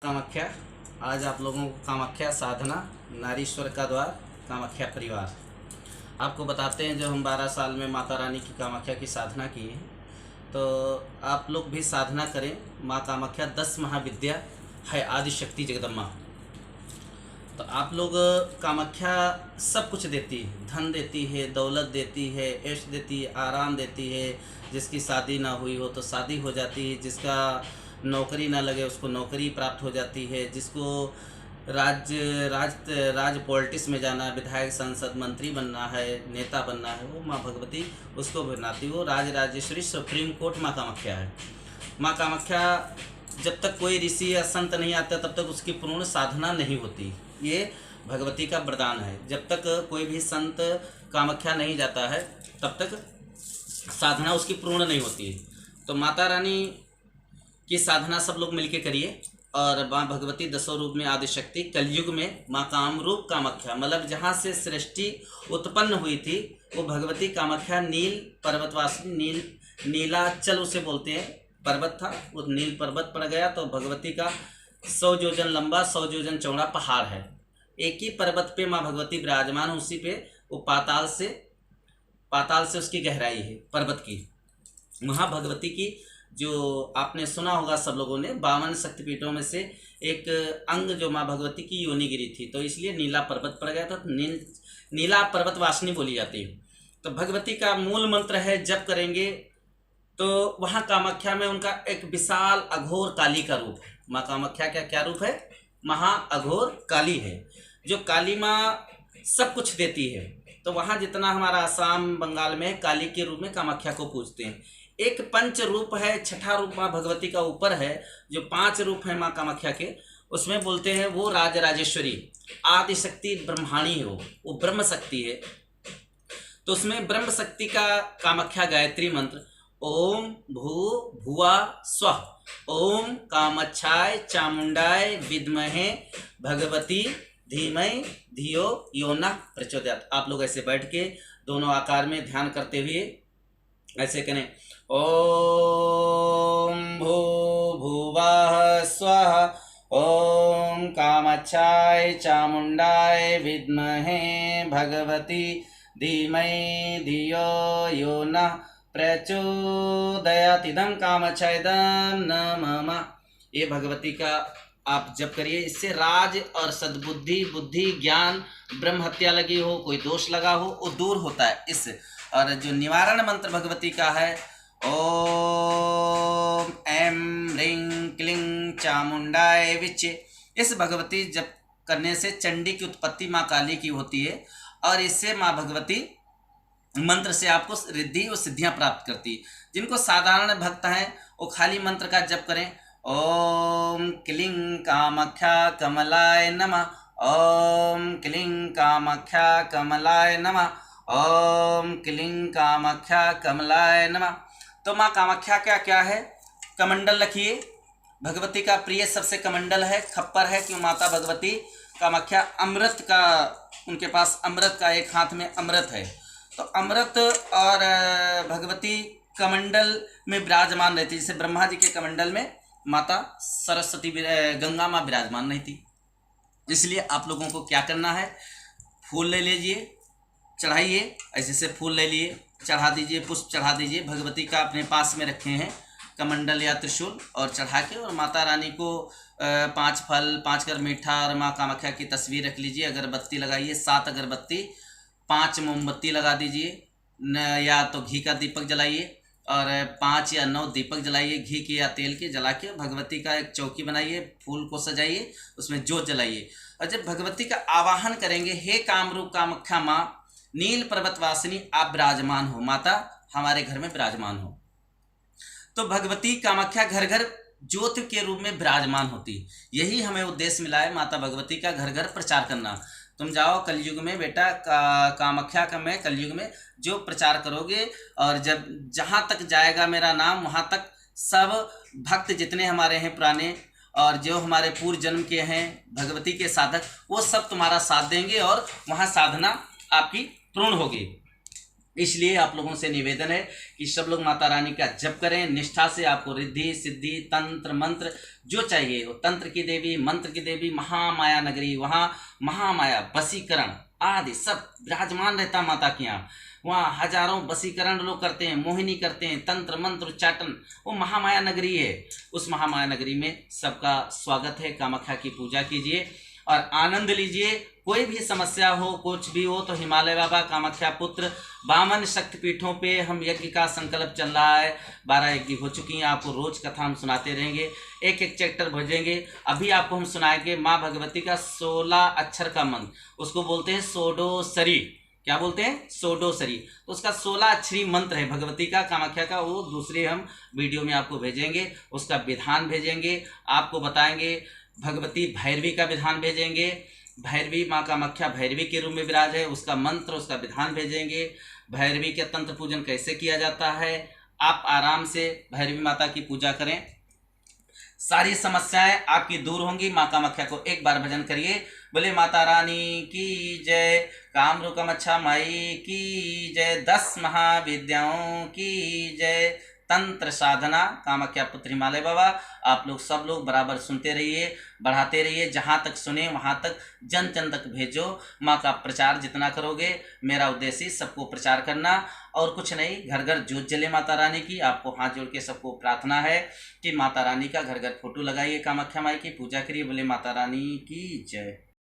कामाख्या। आज आप लोगों को कामाख्या साधना, नारीश्वर का द्वार, कामाख्या परिवार आपको बताते हैं। जब हम 12 साल में माता रानी की कामाख्या की साधना किए हैं, तो आप लोग भी साधना करें। माँ कामाख्या 10 महाविद्या है, आदि शक्ति जगदम्बा। तो आप लोग, कामाख्या सब कुछ देती है, धन देती है, दौलत देती है, ऐश देती है, आराम देती है। जिसकी शादी ना हुई हो तो शादी हो जाती है, जिसका नौकरी ना लगे उसको नौकरी प्राप्त हो जाती है, जिसको राज पॉलिटिक्स में जाना है, विधायक सांसद मंत्री बनना है, नेता बनना है, वो माँ भगवती उसको बनाती। वो राजराजेश्वरी सुप्रीम कोर्ट माँ कामाख्या है। माँ कामाख्या, जब तक कोई ऋषि या संत नहीं आता तब तक उसकी पूर्ण साधना नहीं होती। ये भगवती का वरदान है। जब तक कोई भी संत कामाख्या नहीं जाता है तब तक साधना उसकी पूर्ण नहीं होती है। तो माता रानी की साधना सब लोग मिलके करिए। और माँ भगवती 10 रूप में आदिशक्ति, कलयुग में माँ कामरूप कामाख्या, मतलब जहाँ से सृष्टि उत्पन्न हुई थी वो भगवती कामाख्या नील पर्वतवासिनी, नीलाचल उसे बोलते हैं, पर्वत था, वो नील पर्वत पड़ गया। तो भगवती का 100 योजन लंबा 100 योजन चौड़ा पहाड़ है। एक ही पर्वत पे माँ भगवती विराजमान, उसी पे वो पाताल से उसकी गहराई है पर्वत की। वहाँ भगवती की, जो आपने सुना होगा सब लोगों ने, 52 शक्तिपीठों में से एक अंग जो माँ भगवती की योनिगिरी थी, तो इसलिए नीला पर्वत पड़ गया था। नीला पर्वत वासिनी बोली जाती है। तो भगवती का मूल मंत्र है, जप करेंगे तो वहाँ कामाख्या में उनका एक विशाल अघोर काली का रूप है। माँ कामाख्या का क्या रूप है? महा अघोर काली है। जो काली माँ सब कुछ देती है। तो वहाँ जितना हमारा आसाम बंगाल में काली के रूप में कामाख्या को पूजते हैं। एक पंच रूप है, छठा रूप माँ भगवती का ऊपर है। जो 5 रूप है माँ कामाख्या के, उसमें बोलते हैं वो राजराजेश्वरी आदिशक्ति ब्रह्माणी है, वो ब्रह्म शक्ति है। तो उसमें ब्रह्म शक्ति का कामाख्या गायत्री मंत्र, ओम भू भुवा स्वः, ओम कामच्छाय चामुंडाय विद्महे भगवती धीमहि धियो यो नः प्रचोदयात्। आप लोग ऐसे बैठ के दोनों आकार में ध्यान करते हुए ऐसे करें, ओम भू भुवः स्वः, ओम कामच्छाय चामुंडाय विद्महे भगवती धीमहि धियो यो नः प्रचोदयात्। इदं कामच्छायदं न मम। ये भगवती का आप जप करिए। इससे राज और सद्बुद्धि, बुद्धि, ज्ञान, ब्रह्म हत्या लगी हो, कोई दोष लगा हो, वो दूर होता है इससे। और जो निवारण मंत्र भगवती का है, ओम ऐं ह्रीं क्लीं चामुंडाय विच्चे। इस भगवती जप करने से चंडी की उत्पत्ति माँ काली की होती है। और इससे माँ भगवती मंत्र से आपको रिद्धि और सिद्धियां प्राप्त करती। जिनको साधारण भक्त हैं वो खाली मंत्र का जप करें, ओम क्लीं कामाख्या कमलाय नमः, ओम क्लीं कामाख्या कमलाय नमः, ओम क्लीं कामाख्या कमलाय नमः। तो माँ कामाख्या का क्या है? कमंडल रखिए। भगवती का प्रिय सबसे कमंडल है, खप्पर है, क्यों? माता भगवती कामाख्या अमृत का, उनके पास अमृत का, एक हाथ में अमृत है। तो अमृत और भगवती कमंडल में विराजमान रहती। जैसे ब्रह्मा जी के कमंडल में माता सरस्वती गंगा माँ विराजमान नहीं थी। इसलिए आप लोगों को क्या करना है, फूल ले लीजिए, चढ़ाइए। ऐसे से फूल ले लिए, चढ़ा दीजिए, पुष्प चढ़ा दीजिए। भगवती का अपने पास में रखे हैं कमंडल या त्रिशूल, और चढ़ा के, और माता रानी को 5 फल, 5 कर मीठा, और माँ कामाख्या की तस्वीर रख लीजिए। अगरबत्ती लगाइए, 7 अगरबत्ती, 5 मोमबत्ती लगा दीजिए, या तो घी का दीपक जलाइए, और 5 या 9 दीपक जलाइए, घी के या तेल के जला के। भगवती का एक चौकी बनाइए, फूल को सजाइए, उसमें जोत जलाइए। और जब भगवती का आवाहन करेंगे, हे कामरूप कामाख्या माँ नील पर्वतवासिनी, आप विराजमान हो, माता हमारे घर में विराजमान हो। तो भगवती कामाख्या घर घर ज्योति के रूप में विराजमान होती। यही हमें उद्देश्य मिला है, माता भगवती का घर घर प्रचार करना। तुम जाओ कलयुग में बेटा, कामाख्या का मैं कलयुग में जो प्रचार करोगे, और जब जहाँ तक जाएगा मेरा नाम, वहाँ तक सब भक्त जितने हमारे हैं पुराने, और जो हमारे पूर्व जन्म के हैं भगवती के साधक, वो सब तुम्हारा साथ देंगे, और वहाँ साधना आपकी पूर्ण होगी। इसलिए आप लोगों से निवेदन है कि सब लोग माता रानी का जप करें निष्ठा से। आपको रिद्धि सिद्धि तंत्र मंत्र जो चाहिए, वो तंत्र की देवी मंत्र की देवी महामाया नगरी, वहाँ महामाया वशीकरण आदि सब विराजमान रहता माता के यहाँ। वहाँ हजारों वशीकरण लोग करते हैं, मोहिनी करते हैं, तंत्र मंत्र उच्चाटन, वो महामाया नगरी है। उस महामाया नगरी में सबका स्वागत है। कामाख्या की पूजा कीजिए और आनंद लीजिए। कोई भी समस्या हो, कुछ भी हो, तो हिमालय बाबा कामाख्या पुत्र 52 शक्तिपीठों पे हम यज्ञ का संकल्प चल रहा है। 12 यज्ञ हो चुकी हैं। आपको रोज कथा हम सुनाते रहेंगे, एक एक चैप्टर भेजेंगे। अभी आपको हम सुनाएंगे माँ भगवती का 16 अक्षर का मंत्र, उसको बोलते हैं सोडोसरी। क्या बोलते हैं? सोडोसरी। तो उसका 16 अक्षरी मंत्र है भगवती का, कामाख्या का। वो दूसरे हम वीडियो में आपको भेजेंगे, उसका विधान भेजेंगे, आपको बताएंगे। भगवती भैरवी का विधान भेजेंगे। भैरवी माँ कामाख्या भैरवी के रूप में विराज है, उसका मंत्र उसका विधान भेजेंगे। भैरवी के तंत्र पूजन कैसे किया जाता है। आप आराम से भैरवी माता की पूजा करें, सारी समस्याएं आपकी दूर होंगी। माँ कामाख्या को एक बार भजन करिए। बोले माता रानी की जय, कामरूप कामाख्या माई की जय, 10 महाविद्याओं की जय। तंत्र साधना कामाख्या पुत्र हिमालय बाबा। आप लोग सब लोग बराबर सुनते रहिए, बढ़ाते रहिए। जहाँ तक सुने वहाँ तक जन जन तक भेजो। माँ का प्रचार जितना करोगे, मेरा उद्देश्य सबको प्रचार करना और कुछ नहीं। घर घर ज्योत जले माता रानी की। आपको हाथ जोड़ के सबको प्रार्थना है कि माता रानी का घर घर फोटो लगाइए, कामाख्या माई की पूजा करिए। बोले माता रानी की जय।